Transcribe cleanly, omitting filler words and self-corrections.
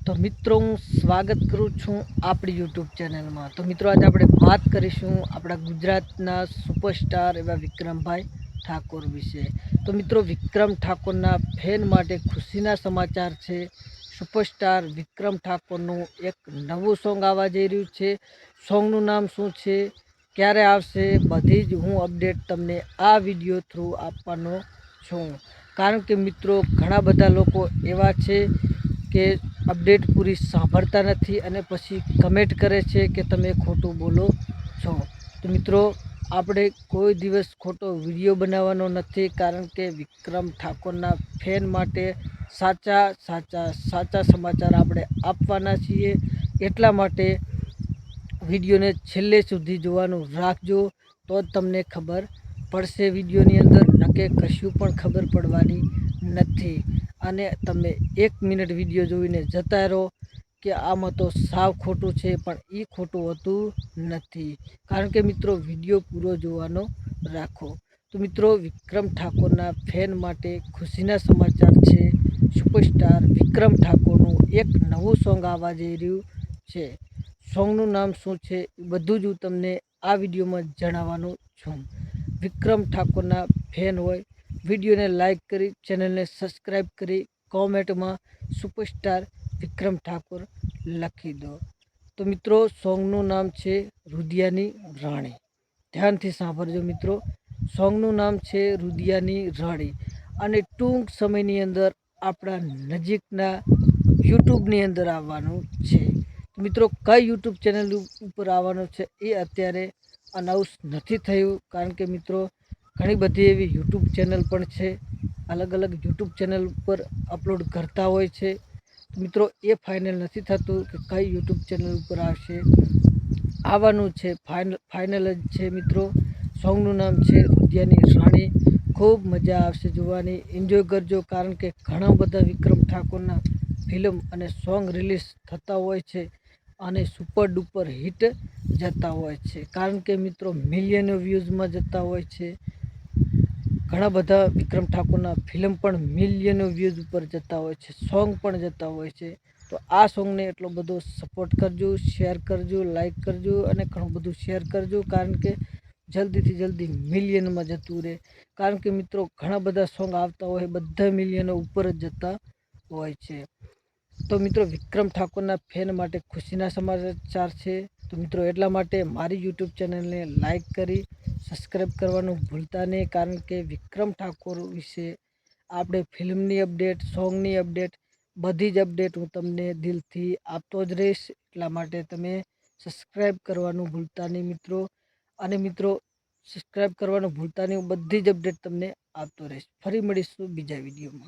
તો મિત્રો હું સ્વાગત કરું છું આપણી યુટ્યુબ ચેનલમાં। તો મિત્રો આજે આપણે વાત કરીશું આપણા ગુજરાતના સુપરસ્ટાર એવા વિક્રમભાઈ ઠાકોર વિશે। તો મિત્રો વિક્રમ ઠાકોરના ફેન માટે ખુશીના સમાચાર છે। સુપરસ્ટાર વિક્રમ ઠાકોરનું એક નવું સોંગ આવવા જઈ રહ્યું છે। સોંગનું નામ શું છે, ક્યારે આવશે, બધી જ હું અપડેટ તમને આ વિડીયો થ્રુ આપવાનો છું। કારણ કે મિત્રો ઘણા બધા લોકો એવા છે કે અપડેટ પૂરી સાંભળતા નથી અને પછી કમેન્ટ કરે છે કે તમે ખોટું બોલો છો। તો મિત્રો આપણે કોઈ દિવસ ખોટો વિડીયો બનાવવાનો નથી, કારણ કે વિક્રમ ઠાકોરના ફેન માટે સાચા સમાચાર આપણે આપવાના છીએ। એટલા માટે વિડીયોને છેલ્લે સુધી જોવાનું રાખજો, તો જ તમને ખબર પડશે વિડીયોની અંદર, નકે કશું પણ ખબર પડવાની નથી। અને તમે 1 મિનિટ વિડીયો જોઈને જતા રહો કે આમાં તો સાવ ખોટું છે, પણ એ ખોટું હોતું નથી। કારણ કે મિત્રો વિડીયો પૂરો જોવાનો રાખો। તો મિત્રો વિક્રમ ઠાકોરના ફેન માટે ખુશીના સમાચાર છે। સુપરસ્ટાર વિક્રમ ઠાકોરનું એક નવું સોંગ આવવા જઈ રહ્યું છે। સોંગનું નામ શું છે એ બધું જ હું તમને આ વિડીયોમાં જણાવવાનો છું। વિક્રમ ઠાકોરના ફેન હોય વિડીયોને લાઈક કરી, ચેનલને સબસ્ક્રાઈબ કરી, કોમેન્ટમાં સુપરસ્ટાર વિક્રમ ઠાકોર લખી દો। તો મિત્રો સોંગનું નામ છે રુદિયાની રાણી। ધ્યાનથી સાંભળજો મિત્રો, સોંગનું નામ છે રુદિયાની રાણી અને ટૂંક સમયની અંદર આપણા નજીકના યુટ્યુબની અંદર આવવાનું છે। મિત્રો કઈ યુટ્યુબ ચેનલ ઉપર આવવાનું છે એ અત્યારે અનાઉન્સ નથી થયું, કારણ કે મિત્રો ઘણી બધી એવી યુટ્યુબ ચેનલ પણ છે, અલગ અલગ યુટ્યુબ ચેનલ ઉપર અપલોડ કરતા હોય છે। મિત્રો એ ફાઇનલ નથી થતું કે કઈ યુટ્યુબ ચેનલ ઉપર આવશે, આવવાનું છે ફાઇનલ જ છે મિત્રો। સોંગનું નામ છે રુદિયાની રાણી। ખૂબ મજા આવશે જોવાની, એન્જોય કરજો, કારણ કે ઘણા બધા વિક્રમ ઠાકોરના ફિલ્મ અને સોંગ રિલીઝ થતા હોય છે અને સુપર ડુપર હિટ જતા હોય છે, કારણ કે મિત્રો મિલિયન વ્યૂઝમાં જતા હોય છે। ઘણા બધા વિક્રમ ઠાકોરના ફિલ્મ પણ મિલિયનો વ્યૂઝ ઉપર જતા હોય છે, સોંગ પણ જતા હોય છે। તો આ સોંગને એટલો બધો સપોર્ટ કરજો, શેર કરજો, લાઈક કરજો અને ઘણું બધું શેર કરજો, કારણ કે જલ્દીથી જલ્દી મિલિયનમાં જતું રહે। કારણ કે મિત્રો ઘણા બધા સોંગ આવતા હોય, બધા મિલિયનો ઉપર જ જતા હોય છે। તો મિત્રો વિક્રમ ઠાકોરના ફેન માટે ખુશીના સમાચાર છે। તો મિત્રો એટલા માટે મારી યુટ્યુબ ચેનલને લાઈક કરી સબસ્ક્રાઈબ કરવાનું ભૂલતા નહીં, કારણ કે વિક્રમ ઠાકોર વિશે આપણે ફિલ્મની અપડેટ, સોંગની અપડેટ, બધી જ અપડેટ હું તમને દિલથી આપતો જ રહીશ। એટલા માટે તમે સબસ્ક્રાઈબ કરવાનું ભૂલતા નહીં મિત્રો, અને મિત્રો સબસ્ક્રાઈબ કરવાનું ભૂલતા નહીં, હું બધી જ અપડેટ તમને આપતો રહીશ। ફરી મળીશું બીજા વિડીયોમાં।